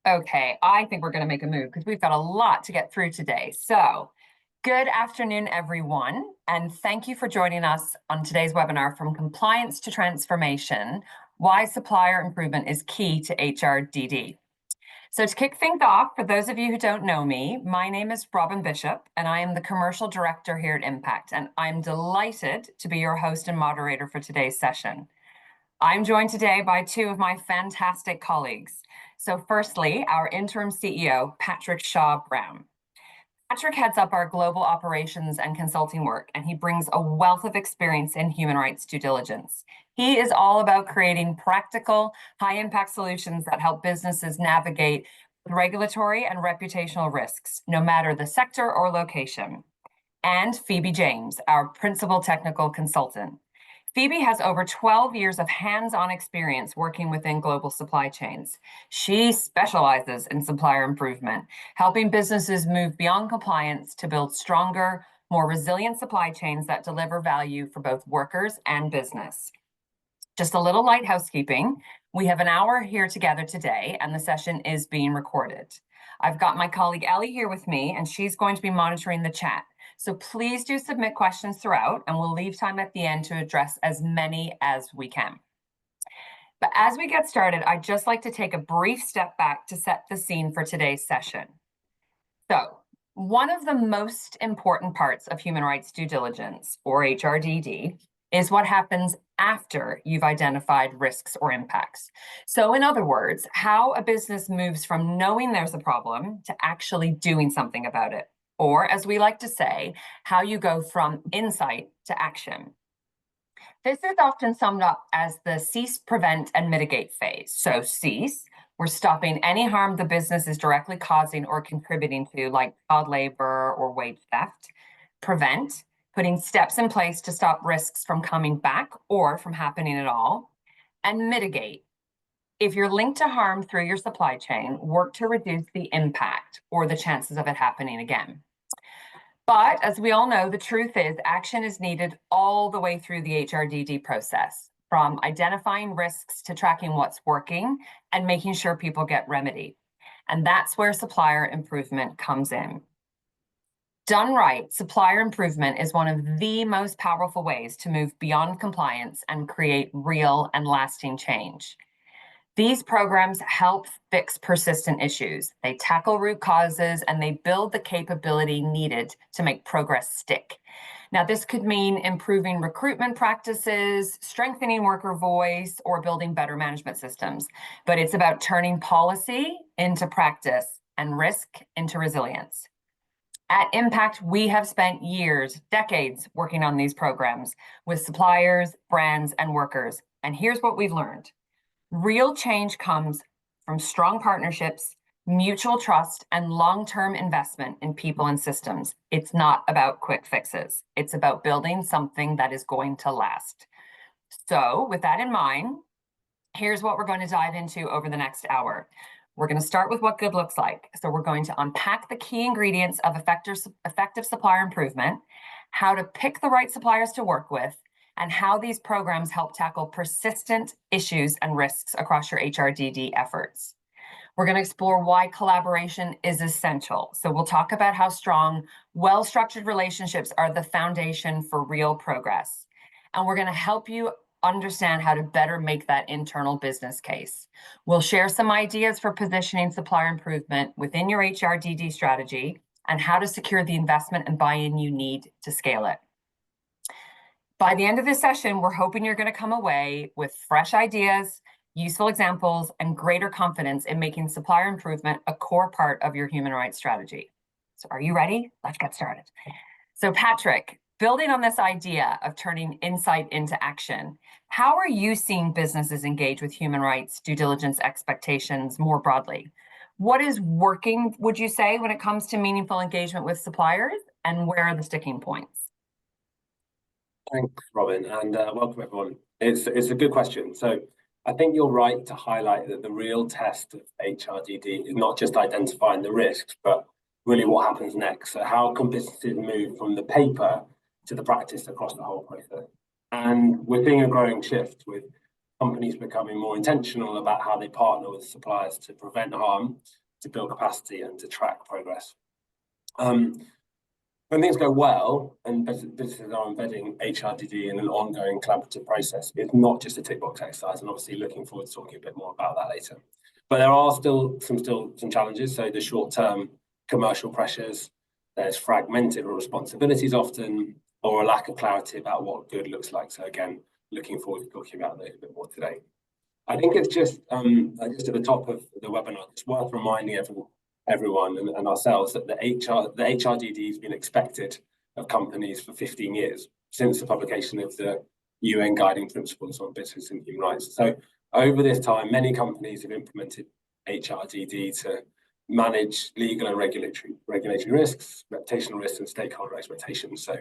Okay, I think we're going to make a move because we've got a lot to get through today. So, good afternoon, everyone, and thank you for joining us on today's webinar, From Compliance to Transformation, Why Supplier Improvement is Key to HRDD. So to kick things off, for those of you who don't know me, my name is Robin Bishop, and I am the Commercial Director here at Impact, and I'm delighted to be your host and moderator for today's session. I'm joined today by two of my fantastic colleagues. So firstly, our interim CEO, Patrick Shaw-Brown. Patrick heads up our global operations and consulting work, and he brings a wealth of experience in human rights due diligence. He is all about creating practical, high-impact solutions that help businesses navigate regulatory and reputational risks, no matter the sector or location. And Phoebe James, our principal technical consultant. Phoebe has over 12 years of hands-on experience working within global supply chains. She specializes in supplier improvement, helping businesses move beyond compliance to build stronger, more resilient supply chains that deliver value for both workers and business. Just a little light housekeeping. We have an hour here together today, and the session is being recorded. I've got my colleague Ellie here with me, and she's going to be monitoring the chat. So please do submit questions throughout, and we'll leave time at the end to address as many as we can. But as we get started, I'd just like to take a brief step back to set the scene for today's session. So, one of the most important parts of human rights due diligence, or HRDD, is what happens after you've identified risks or impacts. So in other words, how a business moves from knowing there's a problem to actually doing something about it. Or, as we like to say, how you go from insight to action. This is often summed up as the cease, prevent, and mitigate phase. So cease, we're stopping any harm the business is directly causing or contributing to, like child labor or wage theft. Prevent, putting steps in place to stop risks from coming back or from happening at all. And mitigate, if you're linked to harm through your supply chain, work to reduce the impact or the chances of it happening again. But as we all know, the truth is action is needed all the way through the HRDD process, from identifying risks to tracking what's working and making sure people get remedied. And that's where supplier improvement comes in. Done right, supplier improvement is one of the most powerful ways to move beyond compliance and create real and lasting change. These programs help fix persistent issues. They tackle root causes and they build the capability needed to make progress stick. Now, this could mean improving recruitment practices, strengthening worker voice, or building better management systems. But it's about turning policy into practice and risk into resilience. At Impact, we have spent years, decades working on these programs with suppliers, brands, and workers. And here's what we've learned. Real change comes from strong partnerships, mutual trust, and long-term investment in people and systems. It's not about quick fixes. It's about building something that is going to last. So with that in mind, here's what we're going to dive into over the next hour. We're going to start with what good looks like. So we're going to unpack the key ingredients of effective supplier improvement, how to pick the right suppliers to work with, and how these programs help tackle persistent issues and risks across your HRDD efforts. We're going to explore why collaboration is essential. So we'll talk about how strong, well-structured relationships are the foundation for real progress. And we're going to help you understand how to better make that internal business case. We'll share some ideas for positioning supplier improvement within your HRDD strategy and how to secure the investment and buy-in you need to scale it. By the end of this session, we're hoping you're going to come away with fresh ideas, useful examples, and greater confidence in making supplier improvement a core part of your human rights strategy. So are you ready? Let's get started. So Patrick, building on this idea of turning insight into action, how are you seeing businesses engage with human rights due diligence expectations more broadly? What is working, would you say, when it comes to meaningful engagement with suppliers, and where are the sticking points? Thanks, Robin, and welcome everyone. It's a good question. So I think you're right to highlight that the real test of HRDD is not just identifying the risks, but really what happens next. So how can businesses move from the paper to the practice across the whole process? And we're seeing a growing shift with companies becoming more intentional about how they partner with suppliers to prevent harm, to build capacity, and to track progress. When things go well and businesses are embedding HRDD in an ongoing collaborative process, it's not just a tick box exercise, and obviously looking forward to talking a bit more about that later. But there are still some challenges. So the short-term commercial pressures, there's fragmented responsibilities often, or a lack of clarity about what good looks like. So again, looking forward to talking about those a bit more today. I think it's just at the top of the webinar, it's worth reminding everyone and ourselves that the HRDD has been expected of companies for 15 years, since the publication of the UN Guiding Principles on Business and Human Rights. So over this time, many companies have implemented HRDD to manage legal and regulatory risks, reputational risks, and stakeholder expectations. So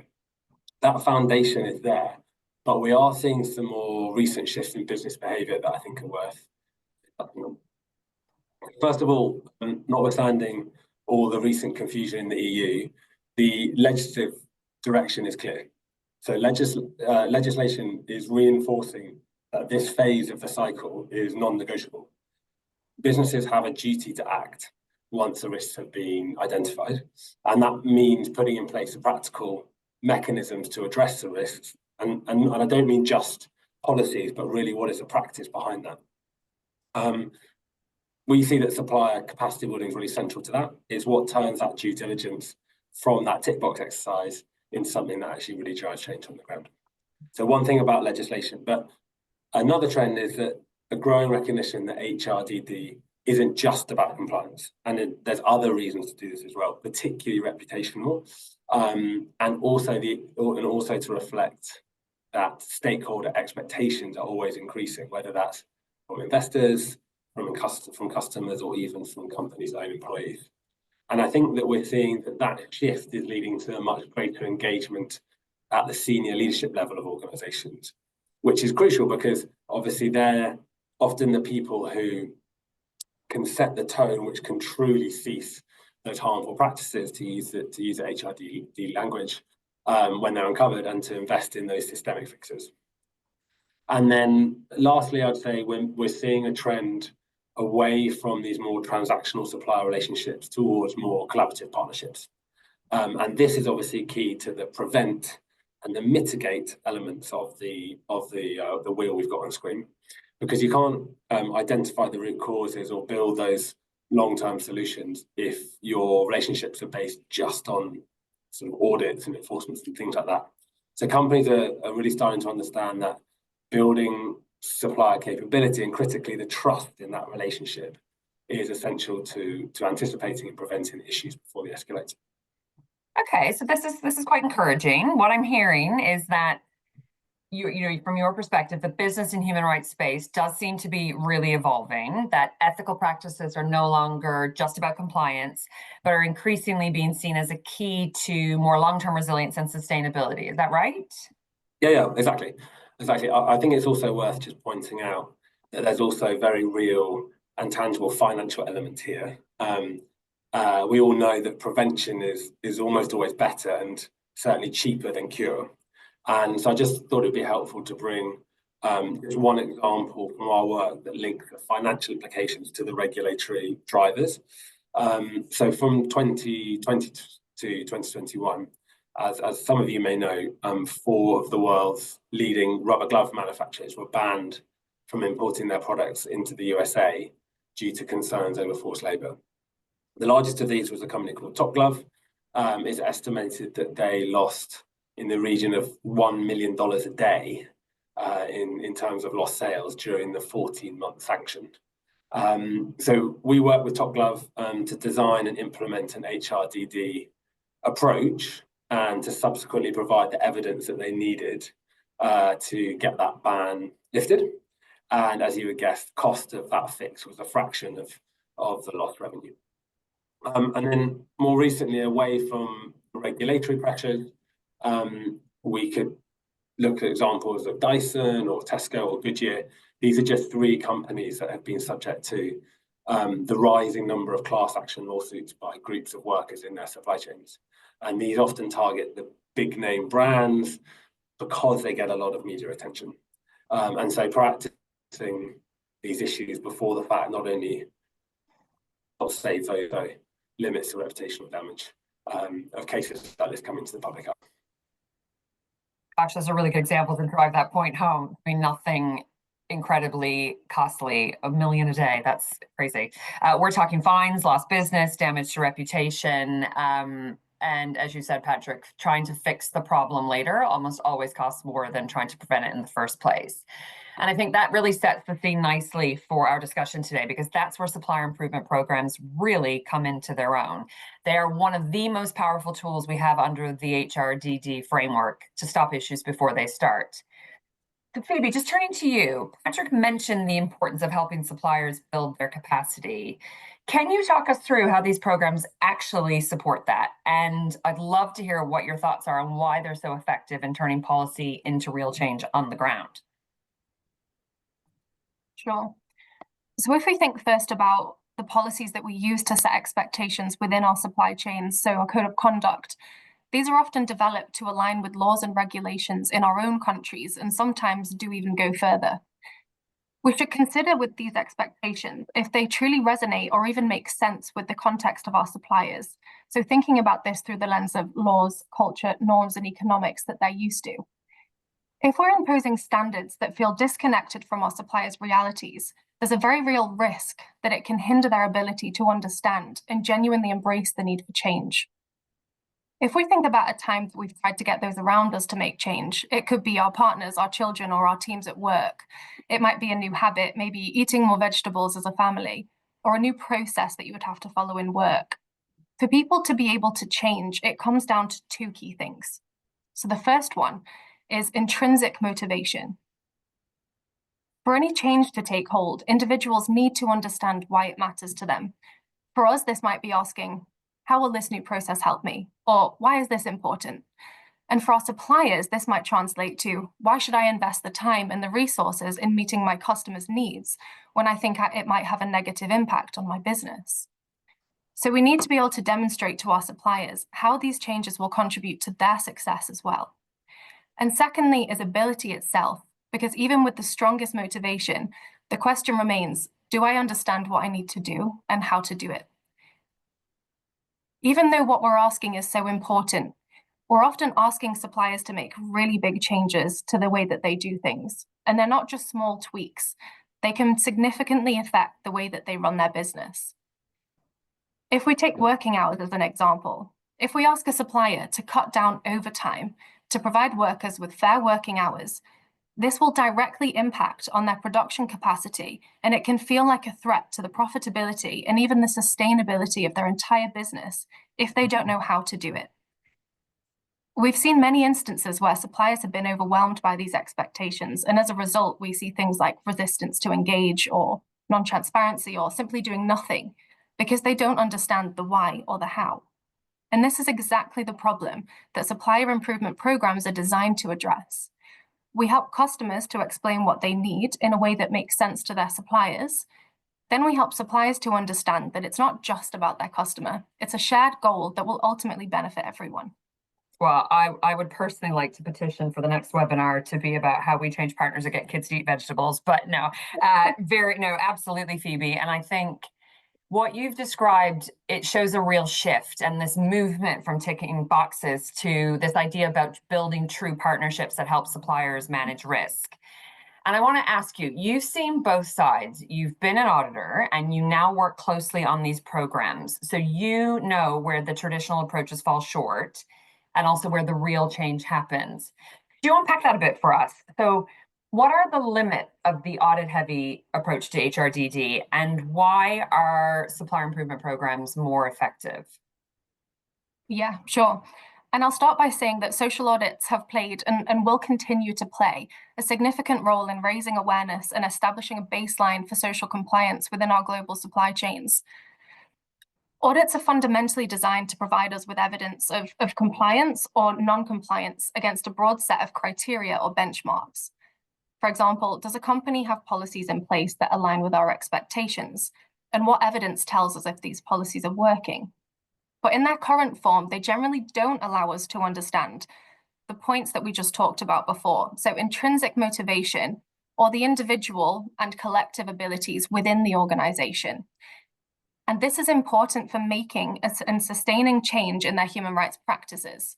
that foundation is there, but we are seeing some more recent shifts in business behaviour that I think are worth touching on. First of all, notwithstanding all the recent confusion in the EU, the legislative direction is clear. So legislation is reinforcing that this phase of the cycle is non-negotiable. Businesses have a duty to act once the risks have been identified, and that means putting in place the practical mechanisms to address the risks. And I don't mean just policies, but really what is the practice behind that. We see that supplier capacity building is really central to that. It's what turns that due diligence from that tick box exercise into something that actually really drives change on the ground. So one thing about legislation, but another trend is that a growing recognition that HRDD isn't just about compliance, and there's other reasons to do this as well, particularly reputational, and also to reflect that stakeholder expectations are always increasing, whether that's from investors, from customers, or even from companies' own employees. And I think that we're seeing that shift is leading to a much greater engagement at the senior leadership level of organizations, which is crucial because obviously they're often the people who can set the tone, which can truly cease those harmful practices, to use the HRDD language, when they're uncovered, and to invest in those systemic fixes. And then lastly, I'd say we're seeing a trend away from these more transactional supplier relationships towards more collaborative partnerships. And this is obviously key to the prevent and the mitigate elements of the wheel we've got on screen, because you can't identify the root causes or build those long-term solutions if your relationships are based just on sort of audits and enforcements and things like that. So companies are really starting to understand that building supplier capability, and critically the trust in that relationship, is essential to anticipating and preventing issues before they escalate. Okay, so this is quite encouraging. What I'm hearing is that you know, from your perspective, the business and human rights space does seem to be really evolving, that ethical practices are no longer just about compliance, but are increasingly being seen as a key to more long-term resilience and sustainability. Is that right? Yeah, exactly. I think it's also worth just pointing out that there's also very real and tangible financial element here. We all know that prevention is almost always better and certainly cheaper than cure. And so I just thought it'd be helpful to bring just one example from our work that links the financial implications to the regulatory drivers. So from 2020 to 2021, as some of you may know, 4 of the world's leading rubber glove manufacturers were banned from importing their products into the USA due to concerns over forced labour. The largest of these was a company called Top Glove. It's estimated that they lost in the region of $1 million a day in terms of lost sales during the 14-month sanction. So we worked with Top Glove to design and implement an HRDD approach, and to subsequently provide the evidence that they needed to get that ban lifted. And as you would guess, the cost of that fix was a fraction of the lost revenue. And then more recently, away from regulatory pressures, we could look at examples of Dyson or Tesco or Goodyear. These are just 3 companies that have been subject to the rising number of class action lawsuits by groups of workers in their supply chains. And these often target the big name brands because they get a lot of media attention. And so proactive these issues before the fact not only helps save those, limits the reputational damage of cases like this coming to the public eye. Gosh, those are really good examples and drive that point home. I mean, nothing incredibly costly, $1 million a day. That's crazy. We're talking fines, lost business, damage to reputation. And as you said, Patrick, trying to fix the problem later almost always costs more than trying to prevent it in the first place. And I think that really sets the scene nicely for our discussion today, because that's where supplier improvement programs really come into their own. They are one of the most powerful tools we have under the HRDD framework to stop issues before they start. So Phoebe, just turning to you, Patrick mentioned the importance of helping suppliers build their capacity. Can you talk us through how these programs actually support that? And I'd love to hear what your thoughts are on why they're so effective in turning policy into real change on the ground. Sure. So if we think first about the policies that we use to set expectations within our supply chains, so a code of conduct, these are often developed to align with laws and regulations in our own countries, and sometimes do even go further. We should consider with these expectations if they truly resonate or even make sense with the context of our suppliers. So thinking about this through the lens of laws, culture, norms, and economics that they're used to. If we're imposing standards that feel disconnected from our suppliers' realities, there's a very real risk that it can hinder their ability to understand and genuinely embrace the need for change. If we think about a time that we've tried to get those around us to make change, it could be our partners, our children, or our teams at work. It might be a new habit, maybe eating more vegetables as a family, or a new process that you would have to follow in work. For people to be able to change, it comes down to two key things. So the first one is intrinsic motivation. For any change to take hold, individuals need to understand why it matters to them. For us, this might be asking, how will this new process help me? Or why is this important? And for our suppliers, this might translate to, why should I invest the time and the resources in meeting my customers' needs when I think it might have a negative impact on my business? So we need to be able to demonstrate to our suppliers how these changes will contribute to their success as well. And secondly is ability itself, because even with the strongest motivation, the question remains, do I understand what I need to do and how to do it? Even though what we're asking is so important, we're often asking suppliers to make really big changes to the way that they do things. And they're not just small tweaks. They can significantly affect the way that they run their business. If we take working hours as an example, if we ask a supplier to cut down overtime to provide workers with fair working hours, this will directly impact on their production capacity, and it can feel like a threat to the profitability and even the sustainability of their entire business if they don't know how to do it. We've seen many instances where suppliers have been overwhelmed by these expectations, and as a result, we see things like resistance to engage or non-transparency or simply doing nothing because they don't understand the why or the how. And this is exactly the problem that supplier improvement programs are designed to address. We help customers to explain what they need in a way that makes sense to their suppliers. Then we help suppliers to understand that it's not just about their customer. It's a shared goal that will ultimately benefit everyone. Well, I would personally like to petition for the next webinar to be about how we change partners to get kids to eat vegetables. But no, absolutely, Phoebe. And I think what you've described, it shows a real shift and this movement from ticking boxes to this idea about building true partnerships that help suppliers manage risk. And I want to ask you, you've seen both sides. You've been an auditor and you now work closely on these programs. So you know where the traditional approaches fall short and also where the real change happens. Could you unpack that a bit for us? So what are the limits of the audit-heavy approach to HRDD, and why are supplier improvement programs more effective? Yeah, sure. And I'll start by saying that social audits have played and will continue to play a significant role in raising awareness and establishing a baseline for social compliance within our global supply chains. Audits are fundamentally designed to provide us with evidence of compliance or non-compliance against a broad set of criteria or benchmarks. For example, does a company have policies in place that align with our expectations? And what evidence tells us if these policies are working? But in their current form, they generally don't allow us to understand the points that we just talked about before. So intrinsic motivation, or the individual and collective abilities within the organization. And this is important for making and sustaining change in their human rights practices.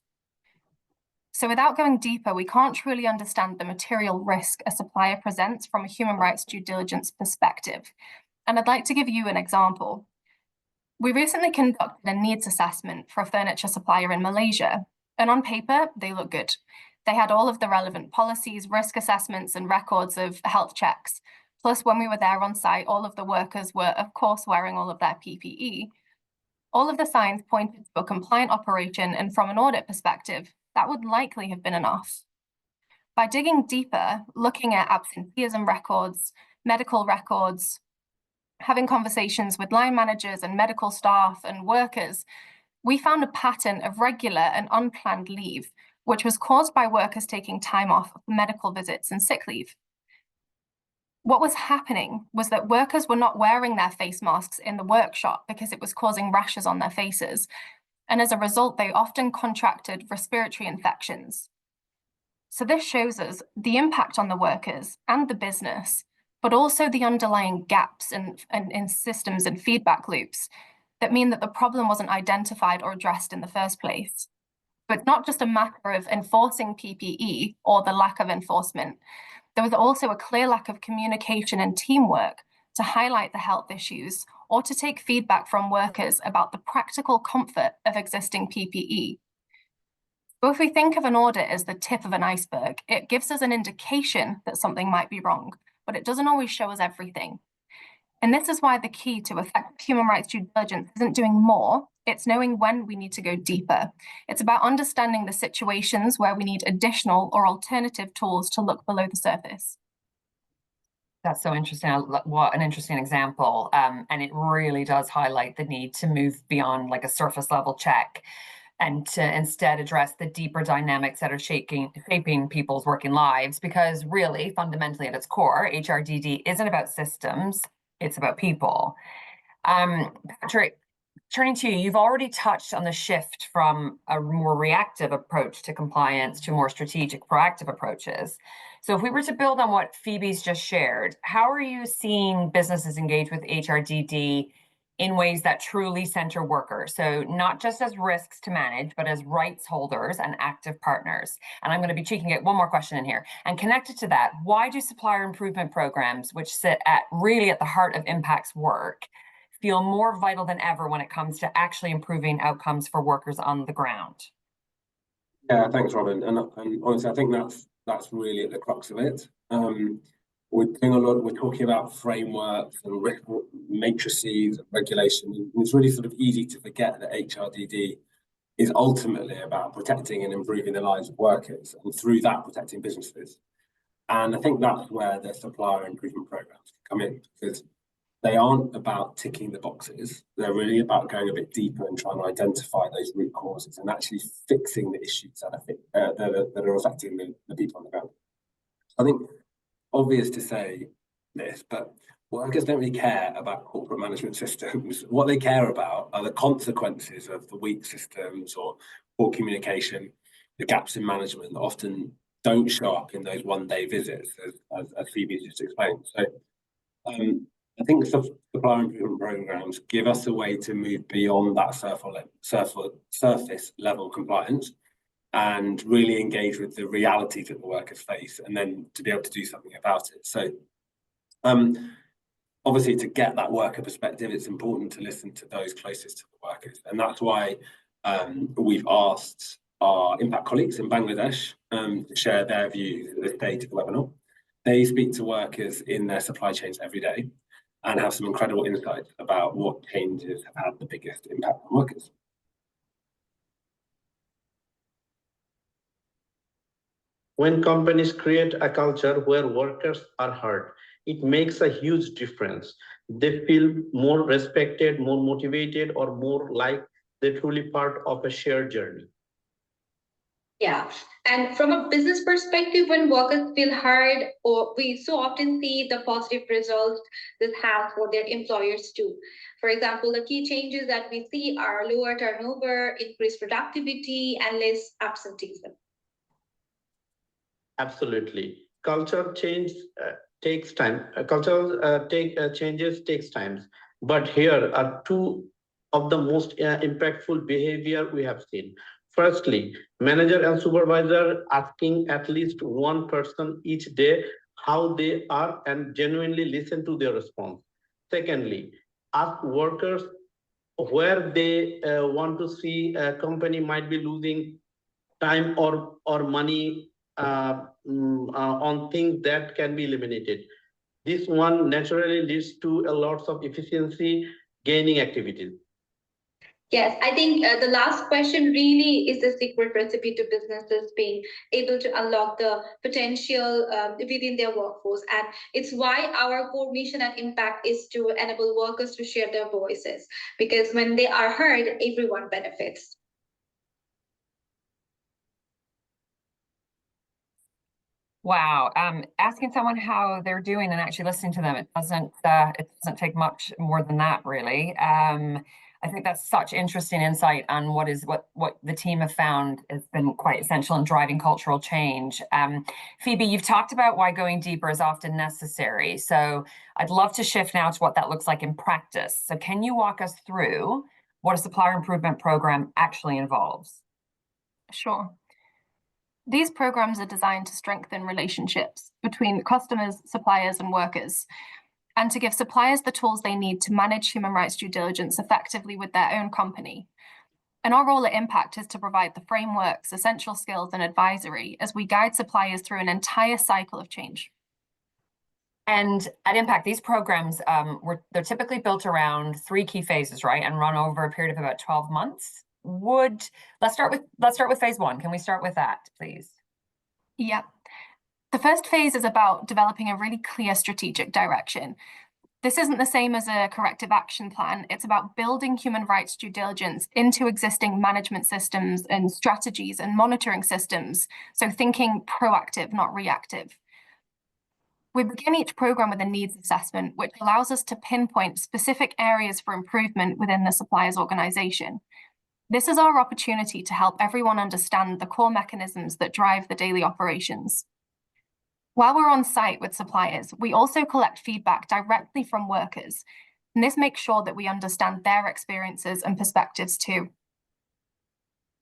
So without going deeper, we can't truly understand the material risk a supplier presents from a human rights due diligence perspective. And I'd like to give you an example. We recently conducted a needs assessment for a furniture supplier in Malaysia, and on paper, they look good. They had all of the relevant policies, risk assessments, and records of health checks. Plus, when we were there on site, all of the workers were, of course, wearing all of their PPE. All of the signs pointed to a compliant operation, and from an audit perspective, that would likely have been enough. By digging deeper, looking at absenteeism records, medical records, having conversations with line managers and medical staff and workers, we found a pattern of regular and unplanned leave, which was caused by workers taking time off for medical visits and sick leave. What was happening was that workers were not wearing their face masks in the workshop because it was causing rashes on their faces. And as a result, they often contracted respiratory infections. So this shows us the impact on the workers and the business, but also the underlying gaps in systems and feedback loops that mean that the problem wasn't identified or addressed in the first place. But not just a matter of enforcing PPE or the lack of enforcement. There was also a clear lack of communication and teamwork to highlight the health issues or to take feedback from workers about the practical comfort of existing PPE. But if we think of an audit as the tip of an iceberg, it gives us an indication that something might be wrong, but it doesn't always show us everything. And this is why the key to effective human rights due diligence isn't doing more, it's knowing when we need to go deeper. It's about understanding the situations where we need additional or alternative tools to look below the surface. That's so interesting. What an interesting example. And it really does highlight the need to move beyond like a surface level check and to instead address the deeper dynamics that are shaping people's working lives. Because really, fundamentally at its core, HRDD isn't about systems, it's about people. Patrick, turning to you, you've already touched on the shift from a more reactive approach to compliance to more strategic, proactive approaches. So if we were to build on what Phoebe's just shared, how are you seeing businesses engage with HRDD in ways that truly center workers? So not just as risks to manage, but as rights holders and active partners. And I'm going to be cheeking at one more question in here. And connected to that, why do supplier improvement programs, which sit really at the heart of Impact's work, feel more vital than ever when it comes to actually improving outcomes for workers on the ground? Yeah, thanks, Robin. And honestly, I think that's really at the crux of it. We're doing a lot. We're talking about frameworks and matrices and regulation. And it's really sort of easy to forget that HRDD is ultimately about protecting and improving the lives of workers, and through that, protecting businesses. And I think that's where the supplier improvement programs come in, because they aren't about ticking the boxes. They're really about going a bit deeper and trying to identify those root causes and actually fixing the issues that are affecting the people on the ground. I think obvious to say this, but workers don't really care about corporate management systems. What they care about are the consequences of the weak systems or poor communication, the gaps in management that often don't show up in those one-day visits, as Phoebe just explained. So I think supplier improvement programs give us a way to move beyond that surface level compliance and really engage with the realities that the workers face, and then to be able to do something about it. So obviously, to get that worker perspective, it's important to listen to those closest to the workers. And that's why we've asked our impact colleagues in Bangladesh to share their views at this stage of the webinar. They speak to workers in their supply chains every day and have some incredible insights about what changes have had the biggest impact on workers. When companies create a culture where workers are heard, it makes a huge difference. They feel more respected, more motivated, or more like they're truly part of a shared journey. Yeah, and from a business perspective, when workers feel heard, or we so often see the positive results this has for their employers too. For example, the key changes that we see are lower turnover, increased productivity, and less absenteeism. Absolutely. Culture change takes time. Cultural changes takes time. But here are two of the most impactful behavior we have seen. Firstly, manager and supervisor asking at least one person each day how they are and genuinely listen to their response. Secondly, ask workers where they want to see a company might be losing time or money on things that can be eliminated. This one naturally leads to a lots of efficiency gaining activities. Yes, I think the last question really is the secret recipe to businesses being able to unlock the potential within their workforce. And it's why our core mission and impact is to enable workers to share their voices, because when they are heard, everyone benefits. Wow. Asking someone how they're doing and actually listening to them, it doesn't take much more than that, really. I think that's such interesting insight on what the team have found has been quite essential in driving cultural change. Phoebe, you've talked about why going deeper is often necessary. So I'd love to shift now to what that looks like in practice. So can you walk us through what a supplier improvement program actually involves? Sure. These programs are designed to strengthen relationships between customers, suppliers, and workers, and to give suppliers the tools they need to manage human rights due diligence effectively with their own company. And our role at Impact is to provide the frameworks, essential skills, and advisory as we guide suppliers through an entire cycle of change. And at Impact, these programs, they're typically built around 3 key phases, right? And run over a period of about 12 months. Let's start with phase 1. Can we start with that, please? Yeah. The first phase is about developing a really clear strategic direction. This isn't the same as a corrective action plan. It's about building human rights due diligence into existing management systems and strategies and monitoring systems. So thinking proactive, not reactive. We begin each program with a needs assessment, which allows us to pinpoint specific areas for improvement within the supplier's organization. This is our opportunity to help everyone understand the core mechanisms that drive the daily operations. While we're on site with suppliers, we also collect feedback directly from workers, and this makes sure that we understand their experiences and perspectives too.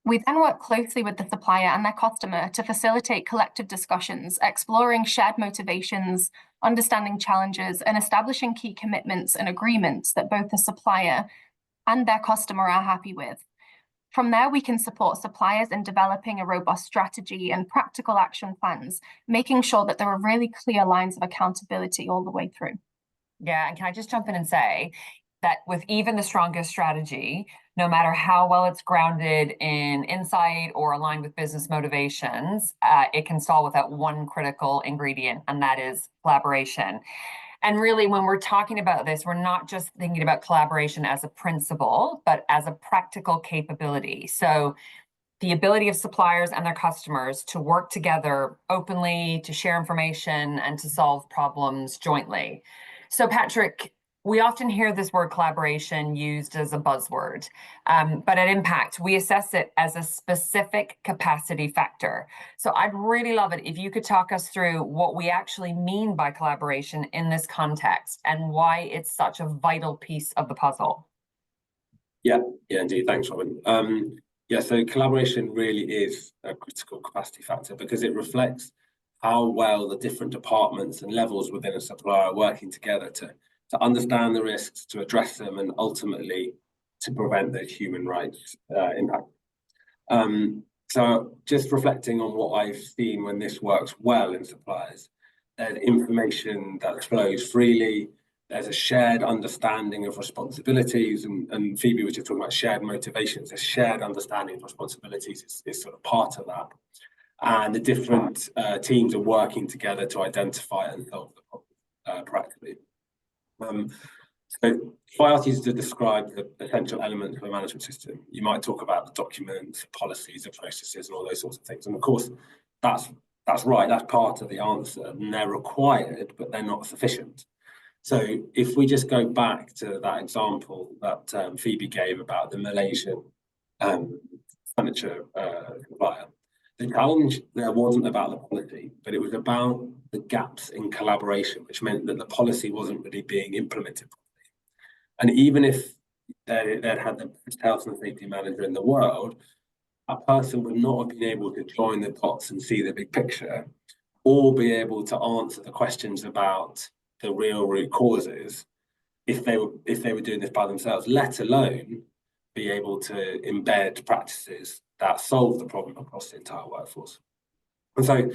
We then work closely with the supplier and their customer to facilitate collective discussions, exploring shared motivations, understanding challenges, and establishing key commitments and agreements that both the supplier and their customer are happy with. From there, we can support suppliers in developing a robust strategy and practical action plans, making sure that there are really clear lines of accountability all the way through. Yeah, and can I just jump in and say that with even the strongest strategy, no matter how well it's grounded in insight or aligned with business motivations, it can stall without one critical ingredient, and that is collaboration. And really, when we're talking about this, we're not just thinking about collaboration as a principle, but as a practical capability. So the ability of suppliers and their customers to work together openly, to share information, and to solve problems jointly. So Patrick, we often hear this word collaboration used as a buzzword, but at Impact, we assess it as a specific capacity factor. So I'd really love it if you could talk us through what we actually mean by collaboration in this context and why it's such a vital piece of the puzzle. Yeah, indeed. Thanks, Robin. So collaboration really is a critical capacity factor because it reflects how well the different departments and levels within a supplier are working together to understand the risks, to address them, and ultimately to prevent the human rights impact. So just reflecting on what I've seen when this works well in suppliers, there's information that flows freely, there's a shared understanding of responsibilities, and Phoebe was just talking about shared motivations. A shared understanding of responsibilities is sort of part of that. And the different teams are working together to identify and solve the problem proactively. So if I ask you to describe the essential elements of a management system, you might talk about the documents, policies, the processes, and all those sorts of things. And of course, that's right, that's part of the answer, and they're required, but they're not sufficient. So if we just go back to that example that Phoebe gave about the Malaysian furniture supplier, The challenge there wasn't about the policy, but it was about the gaps in collaboration, which meant that the policy wasn't really being implemented properly. And even if they'd had the best health and safety manager in the world, a person would not have been able to join the dots and see the big picture, or be able to answer the questions about the real root causes if they were doing this by themselves, let alone be able to embed practices that solve the problem across the entire workforce. And so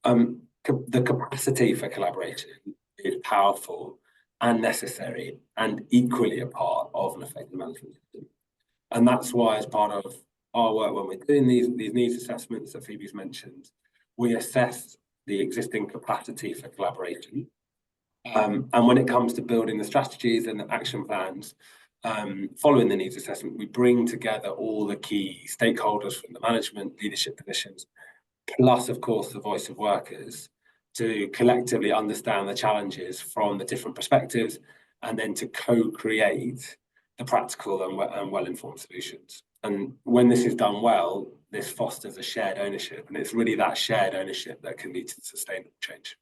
the capacity for collaboration is powerful and necessary and equally a part of an effective management system. And that's why, as part of our work, when we're doing these needs assessments that Phoebe's mentioned, we assess the existing capacity for collaboration. And when it comes to building the strategies and the action plans, following the needs assessment, we bring together all the key stakeholders from the management, leadership positions, plus, of course, the voice of workers, to collectively understand the challenges from the different perspectives, and then to co-create the practical and well-informed solutions. And when this is done well, this fosters a shared ownership, and it's really that shared ownership that can lead to sustainable change.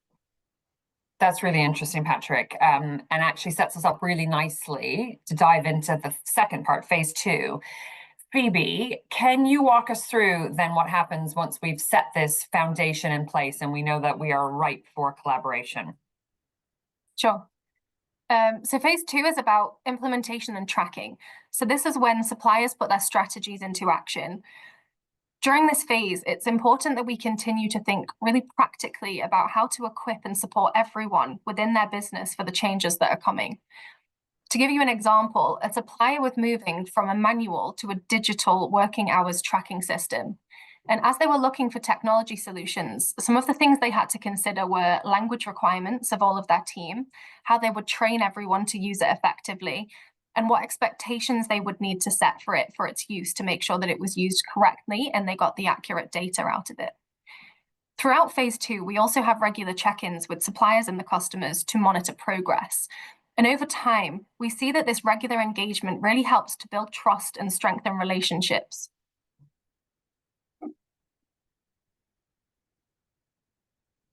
That's really interesting, Patrick, and actually sets us up really nicely to dive into the second part, phase 2. Phoebe, can you walk us through then what happens once we've set this foundation in place and we know that we are ripe for collaboration? Sure. So phase 2 is about implementation and tracking. So this is when suppliers put their strategies into action. During this phase, it's important that we continue to think really practically about how to equip and support everyone within their business for the changes that are coming. To give you an example, a supplier was moving from a manual to a digital working hours tracking system. And as they were looking for technology solutions, some of the things they had to consider were language requirements of all of their team, how they would train everyone to use it effectively, and what expectations they would need to set for its use to make sure that it was used correctly and they got the accurate data out of it. Throughout phase 2, we also have regular check-ins with suppliers and the customers to monitor progress. And over time, we see that this regular engagement really helps to build trust and strengthen relationships.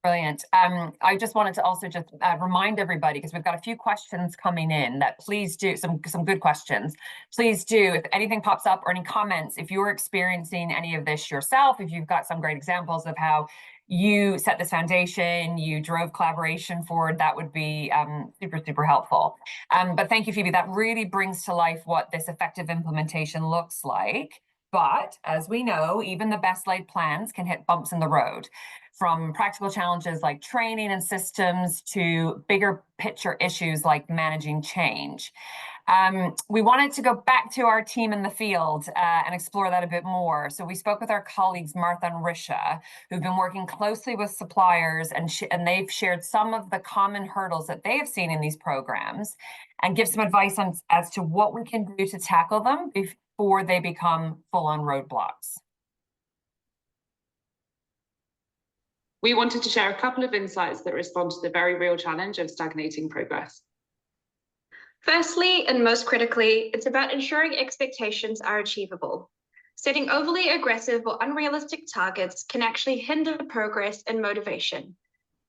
Brilliant. I just wanted to also just remind everybody, because we've got a few questions coming in, that please do, some good questions. Please do, if anything pops up or any comments, if you're experiencing any of this yourself, if you've got some great examples of how you set this foundation, you drove collaboration forward, that would be super, super helpful. But thank you, Phoebe. That really brings to life what this effective implementation looks like. But as we know, even the best laid plans can hit bumps in the road, from practical challenges like training and systems to bigger picture issues like managing change. We wanted to go back to our team in the field and explore that a bit more. So we spoke with our colleagues, Martha and Risha, who've been working closely with suppliers, and they've shared some of the common hurdles that they have seen in these programs and give some advice as to what we can do to tackle them before they become full-on roadblocks. We wanted to share a couple of insights that respond to the very real challenge of stagnating progress. Firstly, and most critically, it's about ensuring expectations are achievable. Setting overly aggressive or unrealistic targets can actually hinder progress and motivation.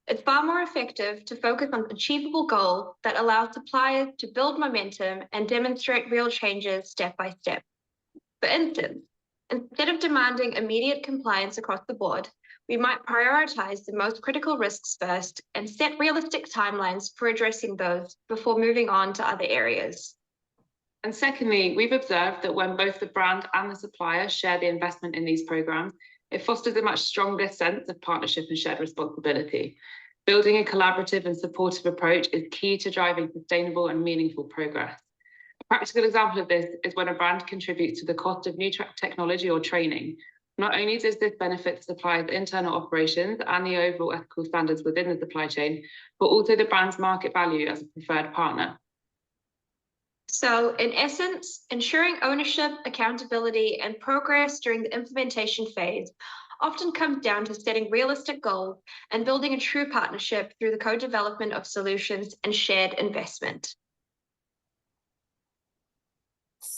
It's far more effective to focus on achievable goals that allow suppliers to build momentum and demonstrate real changes step by step. For instance, instead of demanding immediate compliance across the board, we might prioritize the most critical risks first and set realistic timelines for addressing those before moving on to other areas. And secondly, we've observed that when both the brand and the supplier share the investment in these programs, it fosters a much stronger sense of partnership and shared responsibility. Building a collaborative and supportive approach is key to driving sustainable and meaningful progress. A practical example of this is when a brand contributes to the cost of new technology or training. Not only does this benefit the supplier's internal operations and the overall ethical standards within the supply chain, but also the brand's market value as a preferred partner. So, in essence, ensuring ownership, accountability, and progress during the implementation phase often comes down to setting realistic goals and building a true partnership through the co-development of solutions and shared investment.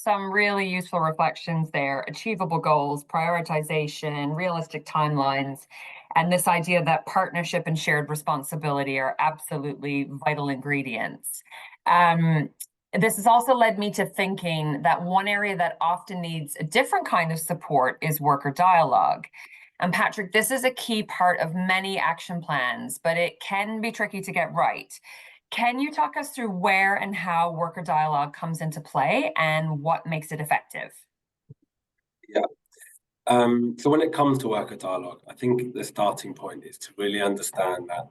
some really useful reflections there. Achievable goals, prioritization, realistic timelines, and this idea that partnership and shared responsibility are absolutely vital ingredients. This has also led me to thinking that one area that often needs a different kind of support is worker dialogue. And Patrick, this is a key part of many action plans, but it can be tricky to get right. Can you talk us through where and how worker dialogue comes into play and what makes it effective? Yeah. So when it comes to worker dialogue, I think the starting point is to really understand that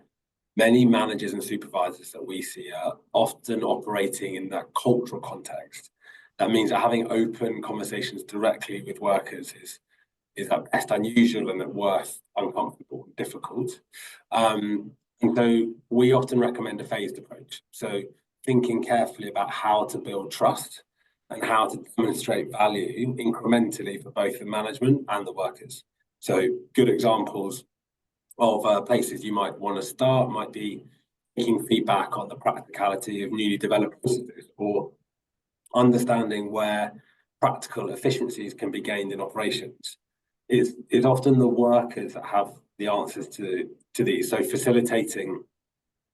many managers and supervisors that we see are often operating in that cultural context. That means that having open conversations directly with workers is at best unusual and at worst uncomfortable and difficult. And so we often recommend a phased approach. So thinking carefully about how to build trust and how to demonstrate value incrementally for both the management and the workers. So good examples of places you might want to start might be taking feedback on the practicality of newly developed processes, or understanding where practical efficiencies can be gained in operations. It's often the workers that have the answers to these. So facilitating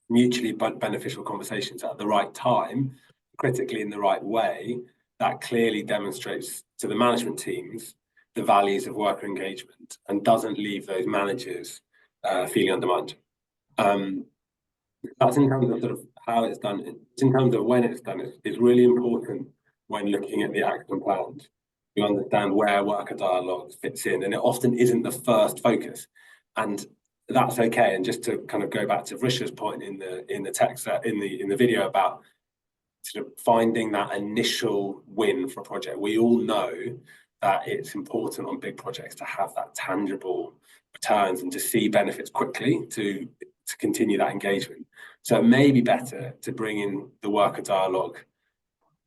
mutually beneficial conversations at the right time, critically in the right way, that clearly demonstrates to the management teams the values of worker engagement and doesn't leave those managers feeling undermined. That's in terms of sort of how it's done. In terms of when it's done, it's really important when looking at the action plans. You understand where worker dialogue fits in, and it often isn't the first focus, and that's okay. And just to kind of go back to Vrisha's point in the text in the video about sort of finding that initial win for a project, we all know that it's important on big projects to have that tangible returns and to see benefits quickly to continue that engagement. So it may be better to bring in the worker dialogue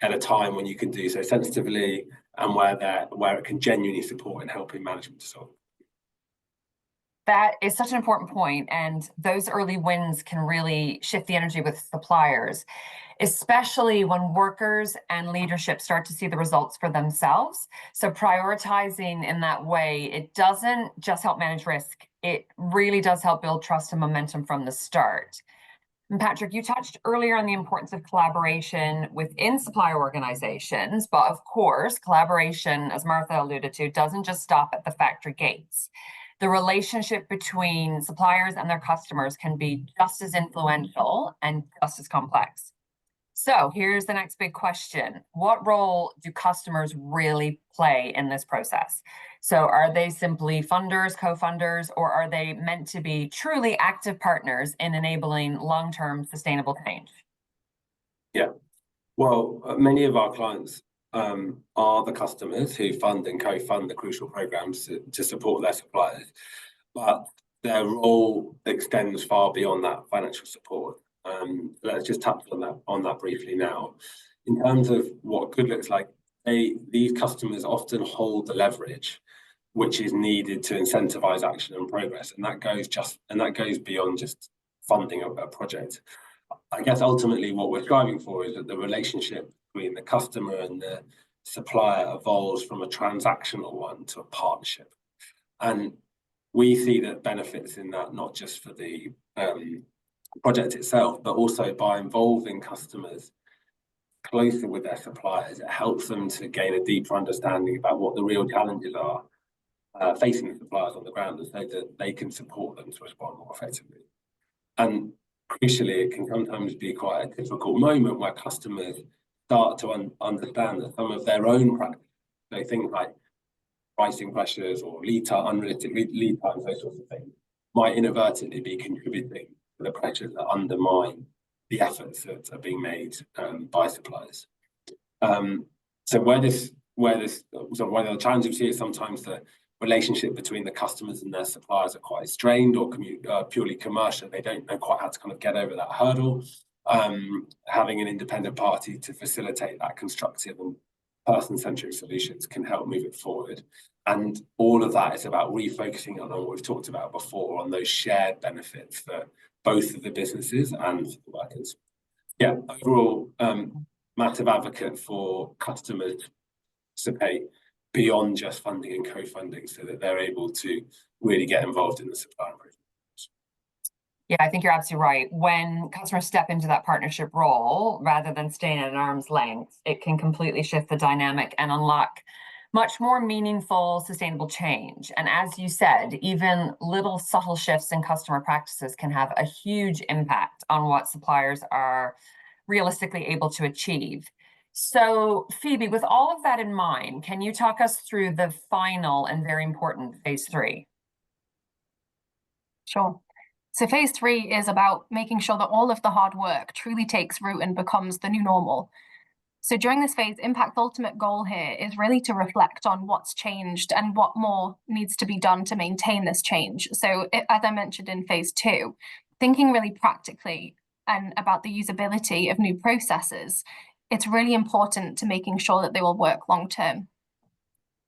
at a time when you can do so sensitively and where it can genuinely support in helping management to solve. That is such an important point, and those early wins can really shift the energy with suppliers, especially when workers and leadership start to see the results for themselves. So prioritizing in that way, it doesn't just help manage risk, it really does help build trust and momentum from the start. And Patrick, you touched earlier on the importance of collaboration within supplier organizations, but of course, collaboration, as Martha alluded to, doesn't just stop at the factory gates. The relationship between suppliers and their customers can be just as influential and just as complex. So here's the next big question. What role do customers really play in this process? So are they simply funders, co-funders, or are they meant to be truly active partners in enabling long-term sustainable change? Yeah, well, many of our clients are the customers who fund and co-fund the crucial programs to support their suppliers, but their role extends far beyond that financial support. Let's just touch on that briefly now. In terms of what good looks like, these customers often hold the leverage which is needed to incentivize action and progress, and that goes beyond just funding a project. I guess ultimately what we're striving for is that the relationship between the customer and the supplier evolves from a transactional one to a partnership, and we see that benefits in that not just for the project itself, but also by involving customers closer with their suppliers. It helps them to gain a deeper understanding about what the real challenges are facing the suppliers on the ground, so that they can support them to respond more effectively. And crucially, it can sometimes be quite a difficult moment where customers start to understand that some of their own practice, so things like pricing pressures or unrealistic lead times, those sorts of things, might inadvertently be contributing to the pressures that undermine the efforts that are being made by suppliers. So where the challenge we see is sometimes the relationship between the customers and their suppliers are quite strained or purely commercial. They don't know quite how to kind of get over that hurdle. Having an independent party to facilitate that constructive and person-centric solutions can help move it forward. And all of that is about refocusing on what we've talked about before, on those shared benefits for both of the businesses and the workers. Yeah, overall, massive advocate for customers participate beyond just funding and co-funding, so that they're able to really get involved in the supplier improvement. Yeah, I think you're absolutely right. When customers step into that partnership role, rather than staying at an arm's length, it can completely shift the dynamic and unlock much more meaningful, sustainable change. And as you said, even little subtle shifts in customer practices can have a huge impact on what suppliers are realistically able to achieve. So, Phoebe, with all of that in mind, can you talk us through the final and very important phase 3? Sure. So phase 3 is about making sure that all of the hard work truly takes root and becomes the new normal. So during this phase, Impact's ultimate goal here is really to reflect on what's changed and what more needs to be done to maintain this change. So as I mentioned in phase 2, thinking really practically and about the usability of new processes, it's really important to making sure that they will work long term.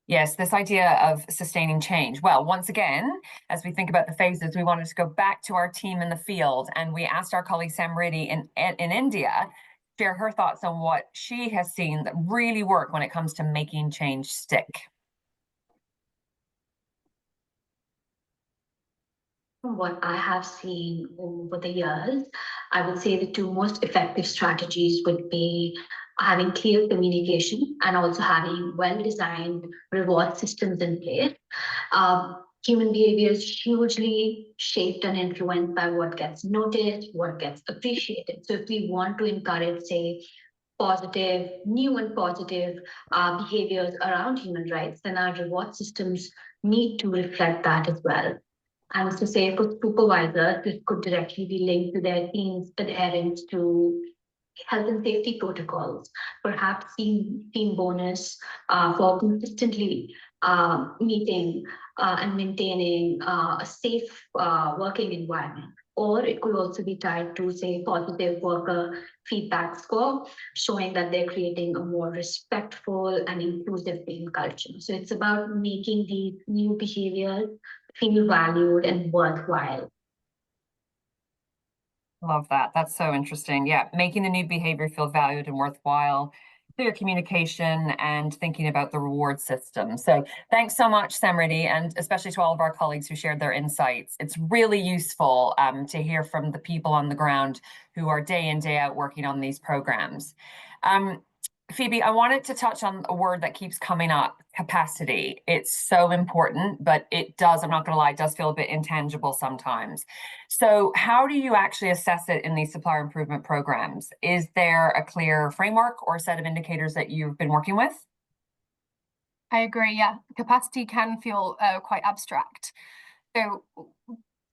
Yes, this idea of sustaining change. Well, once again, as we think about the phases, we wanted to go back to our team in the field, and we asked our colleague Samriddhi in India share her thoughts on what she has seen that really work when it comes to making change stick. From what I have seen over the years, I would say the two most effective strategies would be having clear communication and also having well-designed reward systems in place. Human behavior is hugely shaped and influenced by what gets noticed, what gets appreciated. So if we want to encourage, say, positive, new and positive behaviors around human rights, then our reward systems need to reflect that as well. And to say for supervisors, this could directly be linked to their team's adherence to health and safety protocols, perhaps team bonus for consistently meeting and maintaining a safe working environment. Or it could also be tied to, say, positive worker feedback score, showing that they're creating a more respectful and inclusive team culture. So it's about making these new behaviors feel valued and worthwhile. Love that. That's so interesting. Yeah, making the new behavior feel valued and worthwhile, clear communication, and thinking about the reward system. So thanks so much, Samriddhi, and especially to all of our colleagues who shared their insights. It's really useful to hear from the people on the ground who are day in, day out working on these programs. Phoebe, I wanted to touch on a word that keeps coming up, capacity. It's so important, but it does, I'm not going to lie, it does feel a bit intangible sometimes. So how do you actually assess it in these supplier improvement programs? Is there a clear framework or set of indicators that you've been working with? I agree, yeah. Capacity can feel quite abstract. So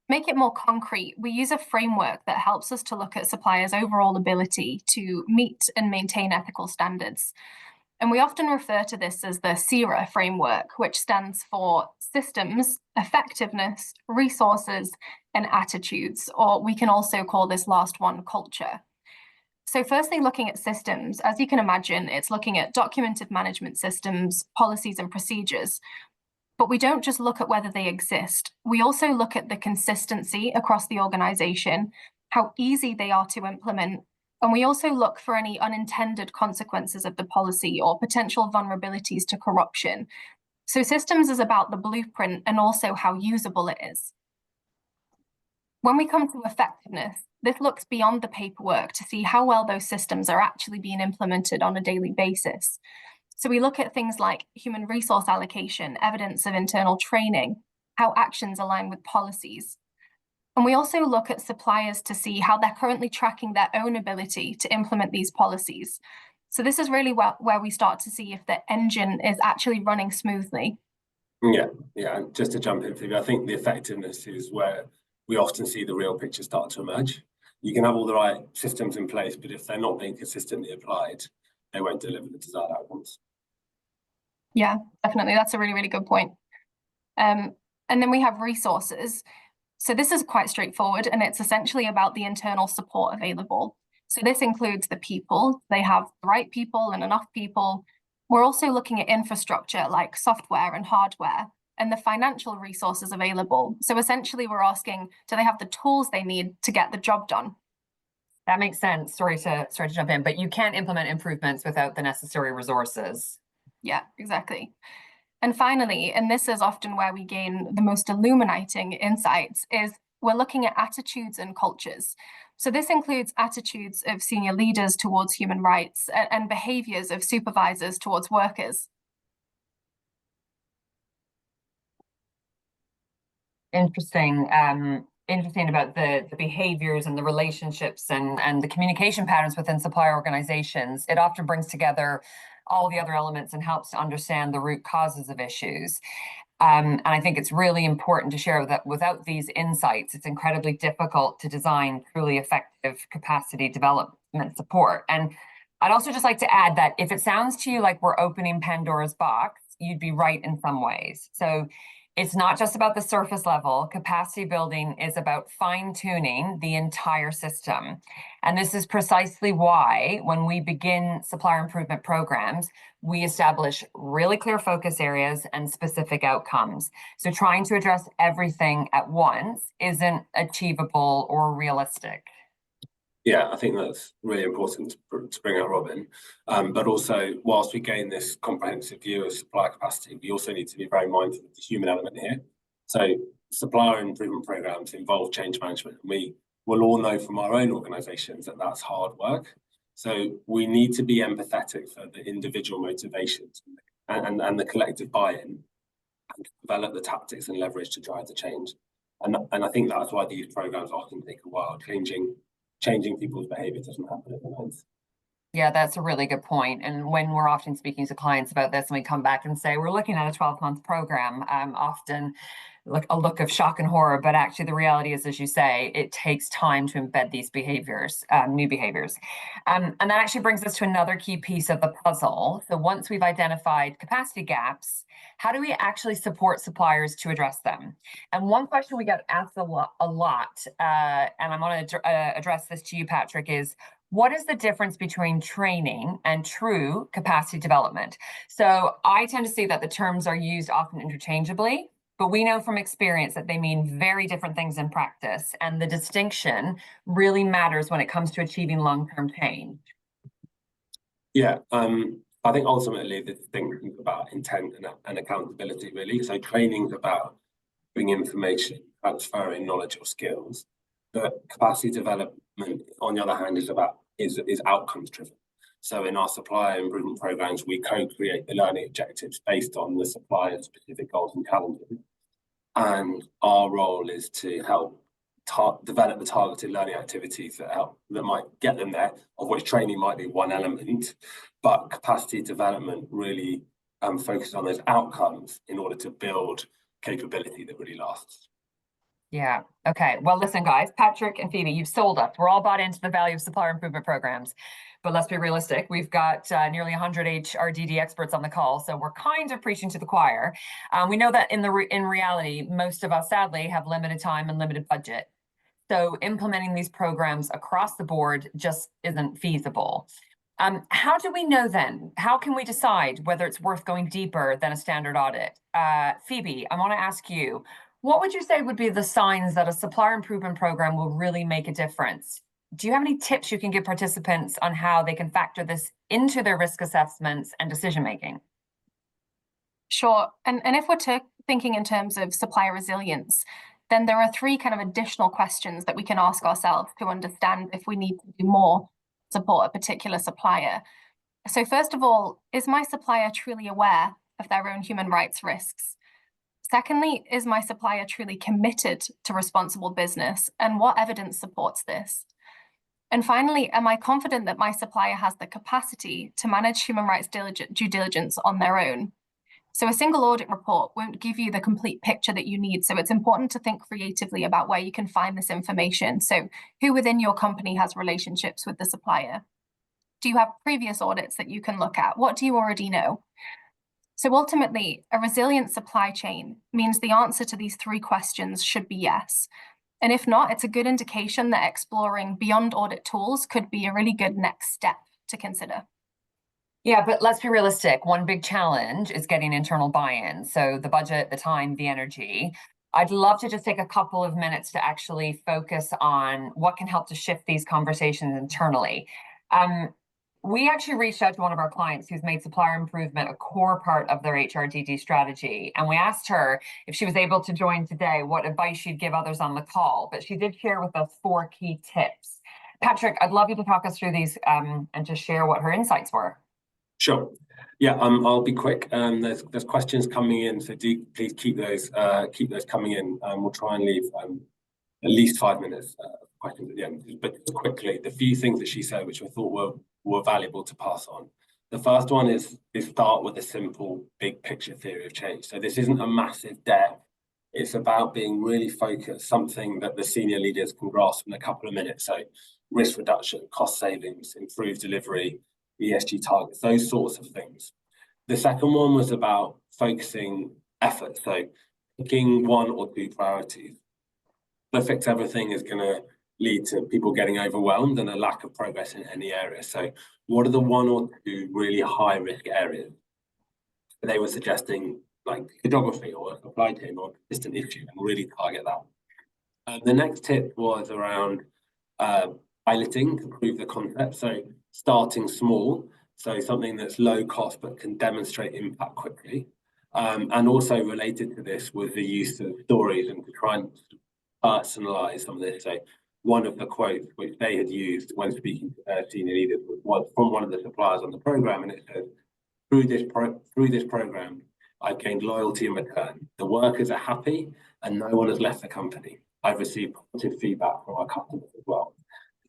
make it more concrete, we use a framework that helps us to look at suppliers' overall ability to meet and maintain ethical standards. And we often refer to this as the SERA framework, which stands for systems, effectiveness, resources, and attitudes, or we can also call this last one culture. So firstly, looking at systems, as you can imagine, it's looking at documented management systems, policies, and procedures. But we don't just look at whether they exist. We also look at the consistency across the organization, how easy they are to implement, and we also look for any unintended consequences of the policy or potential vulnerabilities to corruption. So systems is about the blueprint and also how usable it is. When we come to effectiveness, this looks beyond the paperwork to see how well those systems are actually being implemented on a daily basis. So we look at things like human resource allocation, evidence of internal training, how actions align with policies. And we also look at suppliers to see how they're currently tracking their own ability to implement these policies. So this is really where we start to see if the engine is actually running smoothly. Yeah, and just to jump in, Phoebe, I think the effectiveness is where we often see the real picture start to emerge. You can have all the right systems in place, but if they're not being consistently applied, they won't deliver the desired outcomes. Yeah, definitely. That's a really, really good point. And then we have resources. So this is quite straightforward, and it's essentially about the internal support available. So this includes the people. They have the right people and enough people. We're also looking at infrastructure like software and hardware and the financial resources available. So essentially we're asking, do they have the tools they need to get the job done? That makes sense. Sorry to jump in, but you can't implement improvements without the necessary resources. Yeah, exactly. And finally, and this is often where we gain the most illuminating insights, is we're looking at attitudes and cultures. So this includes attitudes of senior leaders towards human rights and behaviors of supervisors towards workers. Interesting. Interesting about the behaviors and the relationships and the communication patterns within supplier organizations. It often brings together all the other elements and helps to understand the root causes of issues. And I think it's really important to share that without these insights, it's incredibly difficult to design truly effective capacity development support. And I'd also just like to add that if it sounds to you like we're opening Pandora's box, you'd be right in some ways. So it's not just about the surface level. Capacity building is about fine-tuning the entire system. And this is precisely why when we begin supplier improvement programs, we establish really clear focus areas and specific outcomes. So trying to address everything at once isn't achievable or realistic. Yeah, I think that's really important to bring out, Robin. But also, whilst we gain this comprehensive view of supplier capacity, we also need to be very mindful of the human element here. So supplier improvement programs involve change management. We will all know from our own organizations that that's hard work. So we need to be empathetic for the individual motivations and the collective buy-in, and develop the tactics and leverage to drive the change. And I think that's why these programs often take a while. Changing people's behavior doesn't happen overnight. Yeah, that's a really good point. And when we're often speaking to clients about this and we come back and say, we're looking at a 12-month program, often a look of shock and horror, but actually the reality is, as you say, it takes time to embed these behaviors, new behaviors. And that actually brings us to another key piece of the puzzle. So once we've identified capacity gaps, how do we actually support suppliers to address them? And one question we get asked a lot, and I'm going to address this to you, Patrick, is what is the difference between training and true capacity development? So I tend to see that the terms are used often interchangeably, but we know from experience that they mean very different things in practice, and the distinction really matters when it comes to achieving long-term change. Yeah, I think ultimately the thing about intent and accountability, really. So training is about bringing information, transferring knowledge or skills. But capacity development, on the other hand, is outcomes driven. So in our supplier improvement programs, we co-create the learning objectives based on the supplier's specific goals and challenges. And our role is to help develop the targeted learning activities that might get them there, of which training might be one element, but capacity development really focuses on those outcomes in order to build capability that really lasts. Yeah. Okay. Well, listen, guys, Patrick and Phoebe, you've sold us. We're all bought into the value of supplier improvement programs. But let's be realistic. We've got nearly 100 HRDD experts on the call, so we're kind of preaching to the choir. We know that in reality, most of us, sadly, have limited time and limited budget. So implementing these programs across the board just isn't feasible. How do we know then? How can we decide whether it's worth going deeper than a standard audit? Phoebe, I want to ask you, what would you say would be the signs that a supplier improvement program will really make a difference? Do you have any tips you can give participants on how they can factor this into their risk assessments and decision-making? Sure. And if we're thinking in terms of supplier resilience, then there are three kind of additional questions that we can ask ourselves to understand if we need to do more to support a particular supplier. So first of all, is my supplier truly aware of their own human rights risks? Secondly, is my supplier truly committed to responsible business, and what evidence supports this? And finally, am I confident that my supplier has the capacity to manage human rights due diligence on their own? So a single audit report won't give you the complete picture that you need. So it's important to think creatively about where you can find this information. So who within your company has relationships with the supplier? Do you have previous audits that you can look at? What do you already know? So ultimately, a resilient supply chain means the answer to these three questions should be yes. And if not, it's a good indication that exploring beyond audit tools could be a really good next step to consider. Yeah, but let's be realistic. One big challenge is getting internal buy-in. So the budget, the time, the energy. I'd love to just take a couple of minutes to actually focus on what can help to shift these conversations internally. we actually reached out to one of our clients who's made supplier improvement a core part of their HRDD strategy. And we asked her if she was able to join today, what advice she'd give others on the call. But she did share with us 4 key tips. Patrick, I'd love you to talk us through these and just share what her insights were. Sure. Yeah, I'll be quick. There's questions coming in, so do please keep those coming in. We'll try and leave at least 5 minutes of questions at the end. But quickly, the few things that she said, which I thought were valuable to pass on. The first one is start with a simple big picture theory of change. So this isn't a massive depth. It's about being really focused, something that the senior leaders can grasp in a couple of minutes. So risk reduction, cost savings, improved delivery, ESG targets, those sorts of things. The second one was about focusing effort. So picking 1 or 2 priorities. To fix everything is going to lead to people getting overwhelmed and a lack of progress in any area. So what are the 1 or 2 really high risk areas? They were suggesting like geography or a supply chain or a persistent issue, and really target that. The next tip was around piloting to prove the concept. So starting small, so something that's low cost but can demonstrate impact quickly. And also related to this was the use of stories and to try and personalize some of this. So one of the quotes which they had used when speaking to their senior leaders was from one of the suppliers on the program, and it says, through this program, I've gained loyalty in return. The workers are happy and no one has left the company. I've received positive feedback from our customers as well.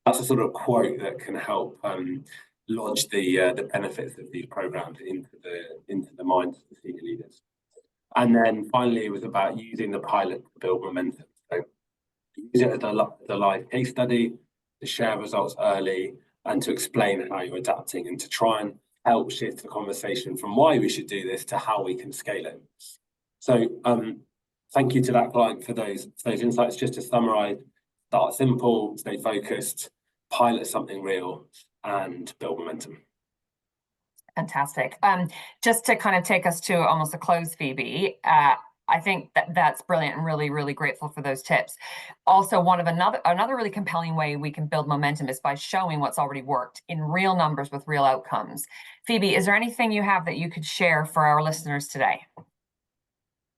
That's a sort of quote that can help lodge the benefits of these programs into the minds of the senior leaders. And then finally, it was about using the pilot to build momentum. So use it as a live case study, to share results early, and to explain how you're adapting, and to try and help shift the conversation from why we should do this to how we can scale it. So thank you to that client for those insights. Just to summarize, start simple, stay focused, pilot something real, and build momentum. Fantastic. Just to kind of take us to almost a close, Phoebe, I think that's brilliant, and really, really grateful for those tips. Also, another really compelling way we can build momentum is by showing what's already worked in real numbers with real outcomes. Phoebe, is there anything you have that you could share for our listeners today?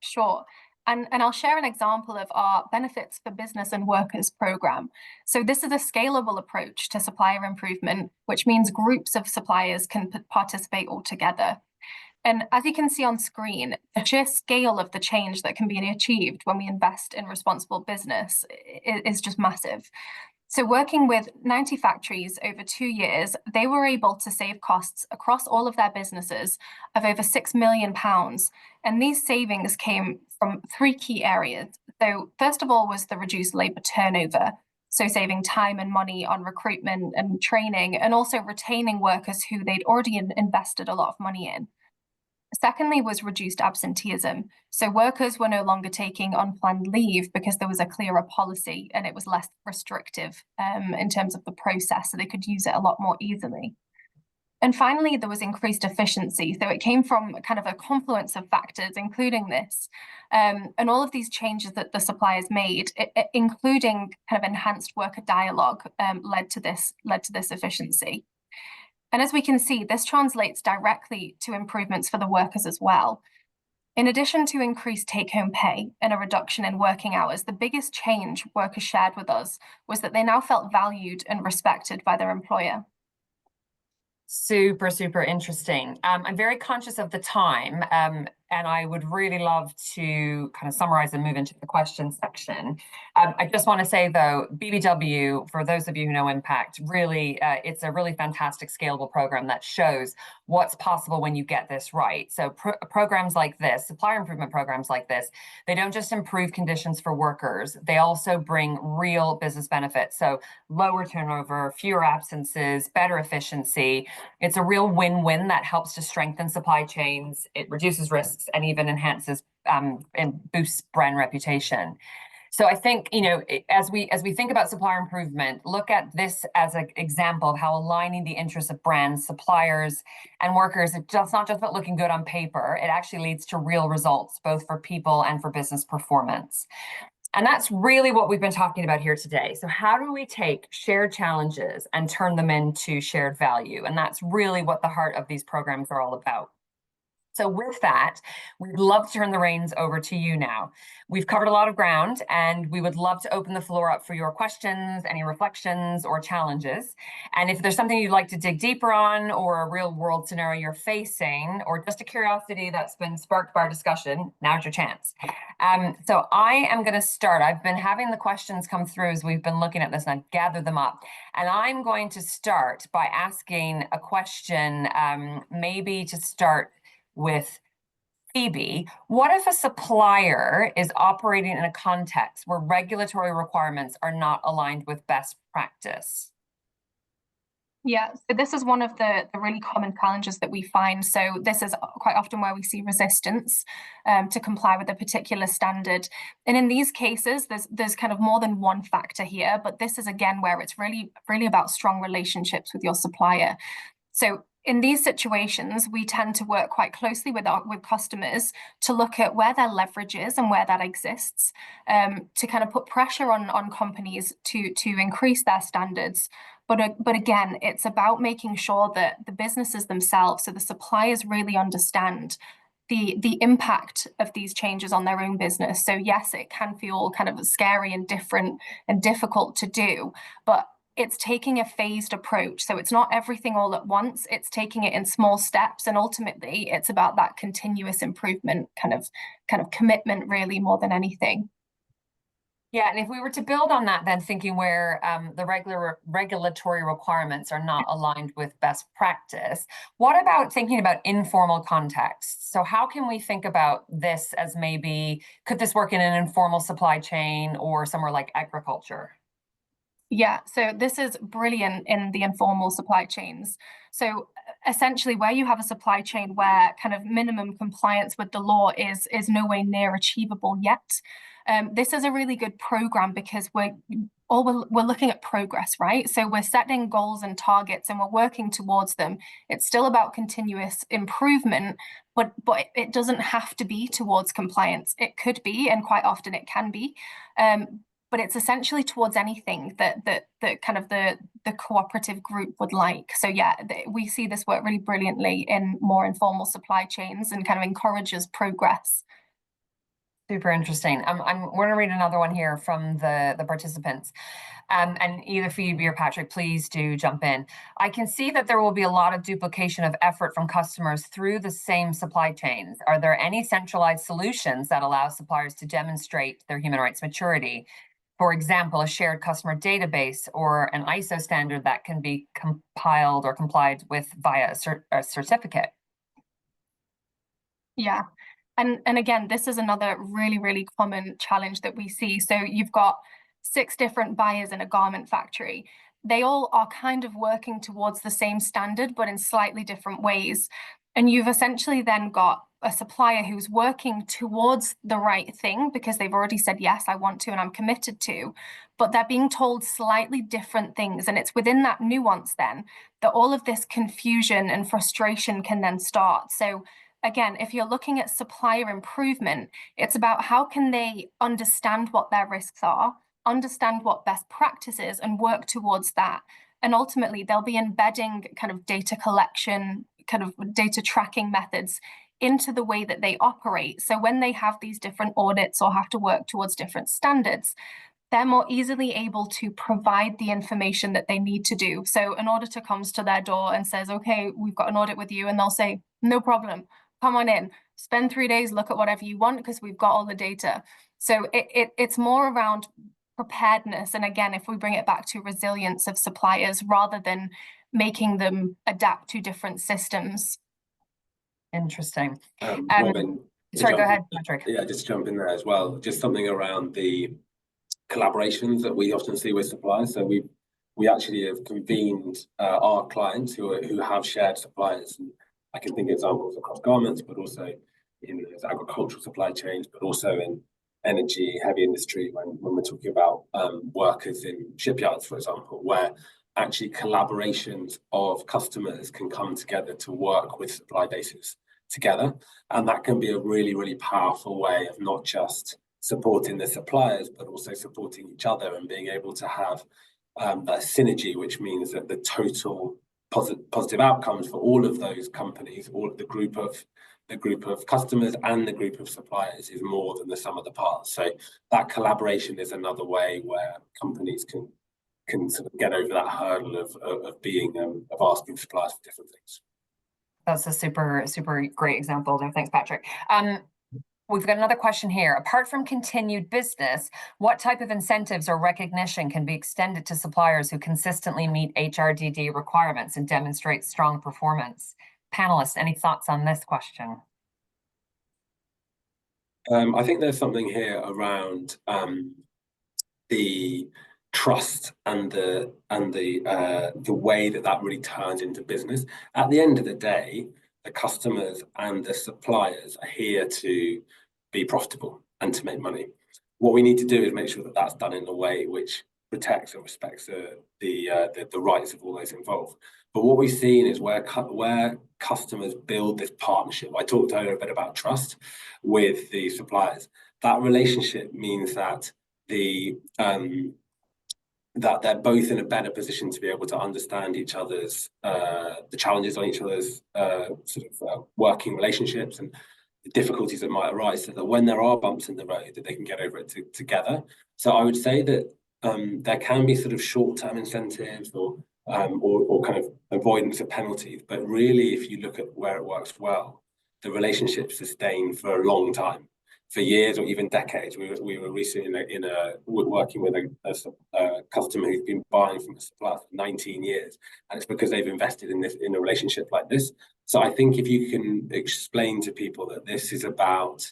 Sure. And I'll share an example of our Benefits for Business and Workers program. So this is a scalable approach to supplier improvement, which means groups of suppliers can participate all together. And as you can see on screen, the sheer scale of the change that can be achieved when we invest in responsible business is just massive. So working with 90 factories over 2 years, they were able to save costs across all of their businesses of over £6 million. And these savings came from 3 key areas. So first of all was the reduced labour turnover, so saving time and money on recruitment and training, and also retaining workers who they'd already invested a lot of money in. Secondly was reduced absenteeism. So workers were no longer taking unplanned leave because there was a clearer policy and it was less restrictive in terms of the process, so they could use it a lot more easily. And finally, there was increased efficiency. So it came from kind of a confluence of factors, including this. And all of these changes that the suppliers made, including kind of enhanced worker dialogue, led to this efficiency. And as we can see, this translates directly to improvements for the workers as well. In addition to increased take-home pay and a reduction in working hours, the biggest change workers shared with us was that they now felt valued and respected by their employer. Super, super interesting. I'm very conscious of the time, and I would really love to kind of summarize and move into the question section. I just want to say, though, BBW, for those of you who know Impact, really, it's a really fantastic scalable program that shows what's possible when you get this right. So programs like this, supplier improvement programs like this, they don't just improve conditions for workers, they also bring real business benefits. So lower turnover, fewer absences, better efficiency. It's a real win-win that helps to strengthen supply chains. It reduces risks and even enhances and boosts brand reputation. So I think, you know, as we think about supplier improvement, look at this as an example of how aligning the interests of brands, suppliers, and workers, it's not just about looking good on paper. It actually leads to real results, both for people and for business performance. And that's really what we've been talking about here today. So how do we take shared challenges and turn them into shared value? And that's really what the heart of these programs are all about. So with that, we'd love to turn the reins over to you now. We've covered a lot of ground, and we would love to open the floor up for your questions, any reflections or challenges. And if there's something you'd like to dig deeper on, or a real world scenario you're facing, or just a curiosity that's been sparked by our discussion, now's your chance. So I am going to start. I've been having the questions come through as we've been looking at this, and I've gathered them up. And I'm going to start by asking a question, maybe to start with Phoebe. What if a supplier is operating in a context where regulatory requirements are not aligned with best practice? Yeah, so this is one of the really common challenges that we find. So this is quite often where we see resistance to comply with a particular standard. And in these cases, there's kind of more than one factor here, but this is again where it's really about strong relationships with your supplier. So in these situations, we tend to work quite closely with customers to look at where their leverage is and where that exists, to kind of put pressure on companies to increase their standards. But again, it's about making sure that the businesses themselves, so the suppliers, really understand the impact of these changes on their own business. So yes, it can feel kind of scary and different and difficult to do, but it's taking a phased approach. So it's not everything all at once, it's taking it in small steps. And ultimately, it's about that continuous improvement kind of commitment, really, more than anything. Yeah, and if we were to build on that, then thinking where the regulatory requirements are not aligned with best practice, what about thinking about informal contexts? So how can we think about this as maybe, could this work in an informal supply chain or somewhere like agriculture? Yeah, so this is brilliant in the informal supply chains. So essentially, where you have a supply chain where kind of minimum compliance with the law is no way near achievable yet, this is a really good program because we're looking at progress, right? So we're setting goals and targets and we're working towards them. It's still about continuous improvement, but it doesn't have to be towards compliance. It could be, and quite often it can be. But it's essentially towards anything that kind of the cooperative group would like. So yeah, we see this work really brilliantly in more informal supply chains and kind of encourages progress. Super interesting. I'm going to read another one here from the participants. And either Phoebe or Patrick, please do jump in. I can see that there will be a lot of duplication of effort from customers through the same supply chains. Are there any centralized solutions that allow suppliers to demonstrate their human rights maturity? For example, a shared customer database or an ISO standard that can be compiled or complied with via a certificate. Yeah. And again, this is another really common challenge that we see. So you've got 6 different buyers in a garment factory. They all are kind of working towards the same standard, but in slightly different ways. And you've essentially then got a supplier who's working towards the right thing because they've already said, yes, I want to and I'm committed to, but they're being told slightly different things. And it's within that nuance then that all of this confusion and frustration can then start. So again, if you're looking at supplier improvement, it's about how can they understand what their risks are, understand what best practice is, and work towards that. And ultimately, they'll be embedding kind of data collection, kind of data tracking methods into the way that they operate. So when they have these different audits or have to work towards different standards, they're more easily able to provide the information that they need to do. So an auditor comes to their door and says, okay, we've got an audit with you. And they'll say, no problem, come on in, spend 3 days, look at whatever you want because we've got all the data. So it's more around preparedness. And again, if we bring it back to resilience of suppliers rather than making them adapt to different systems. Interesting. Robin, sorry, go ahead, Patrick. Yeah, just jump in there as well. Just something around the collaborations that we often see with suppliers. So we actually have convened our clients who have shared suppliers. And I can think of examples across garments, but also in agricultural supply chains, but also in energy, heavy industry, when we're talking about workers in shipyards, for example, where actually collaborations of customers can come together to work with supply bases together. And that can be a really powerful way of not just supporting the suppliers, but also supporting each other and being able to have that synergy, which means that the total positive outcomes for all of those companies, all of the group of customers and the group of suppliers is more than the sum of the parts. So that collaboration is another way where companies can sort of get over that hurdle of being of asking suppliers for different things. That's a super great example there. Thanks, Patrick. We've got another question here. Apart from continued business, what type of incentives or recognition can be extended to suppliers who consistently meet HRDD requirements and demonstrate strong performance? Panelists, any thoughts on this question? I think there's something here around the trust and the way that really turns into business. At the end of the day, the customers and the suppliers are here to be profitable and to make money. What we need to do is make sure that that's done in a way which protects and respects the rights of all those involved. But what we've seen is where customers build this partnership. I talked earlier a bit about trust with the suppliers. That relationship means that that they're both in a better position to be able to understand each other's the challenges on each other's working relationships and the difficulties that might arise, so that when there are bumps in the road, that they can get over it together. So I would say that there can be sort of short-term incentives or kind of avoidance of penalties, but really, if you look at where it works well, the relationships sustain for a long time, for years or even decades. We were recently working with a customer who's been buying from a supplier for 19 years, and it's because they've invested in a relationship like this. So I think if you can explain to people that this is about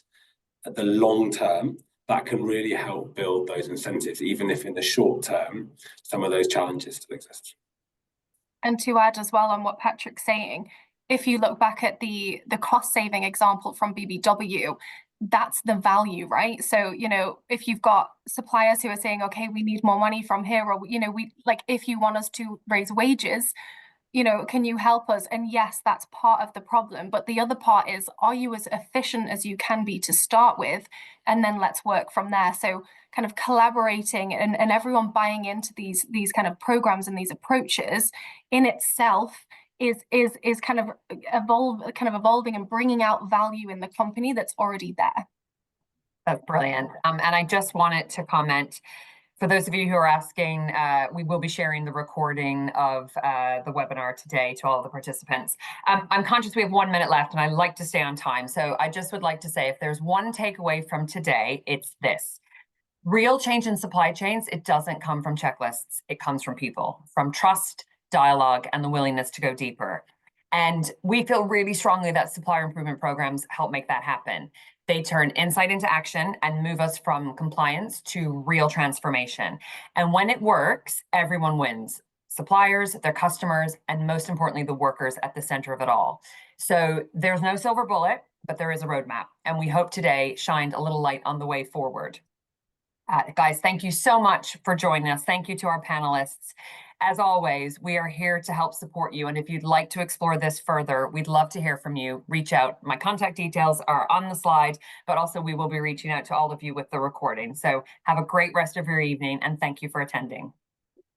the long term, that can really help build those incentives, even if in the short term, some of those challenges still exist. And to add as well on what Patrick's saying, if you look back at the cost saving example from BBW, that's the value, right? So, you know, if you've got suppliers who are saying, okay, we need more money from here, or, you know, if you want us to raise wages, you know, can you help us? And yes, that's part of the problem. But the other part is, are you as efficient as you can be to start with? And then let's work from there. So kind of collaborating and everyone buying into these kind of programs and these approaches in itself is kind of evolving and bringing out value in the company that's already there. That's brilliant. And I just wanted to comment, for those of you who are asking, we will be sharing the recording of the webinar today to all the participants. I'm conscious we have 1 minute left and I like to stay on time. So I just would like to say, if there's one takeaway from today, it's this. Real change in supply chains, it doesn't come from checklists. It comes from people, from trust, dialogue, and the willingness to go deeper. And we feel really strongly that supplier improvement programs help make that happen. They turn insight into action and move us from compliance to real transformation. And when it works, everyone wins. Suppliers, their customers, and most importantly, the workers at the center of it all. So there's no silver bullet, but there is a roadmap. And we hope today shined a little light on the way forward. Guys, thank you so much for joining us. Thank you to our panelists. As always, we are here to help support you. And if you'd like to explore this further, we'd love to hear from you. Reach out. My contact details are on the slide, but also we will be reaching out to all of you with the recording. So have a great rest of your evening and thank you for attending.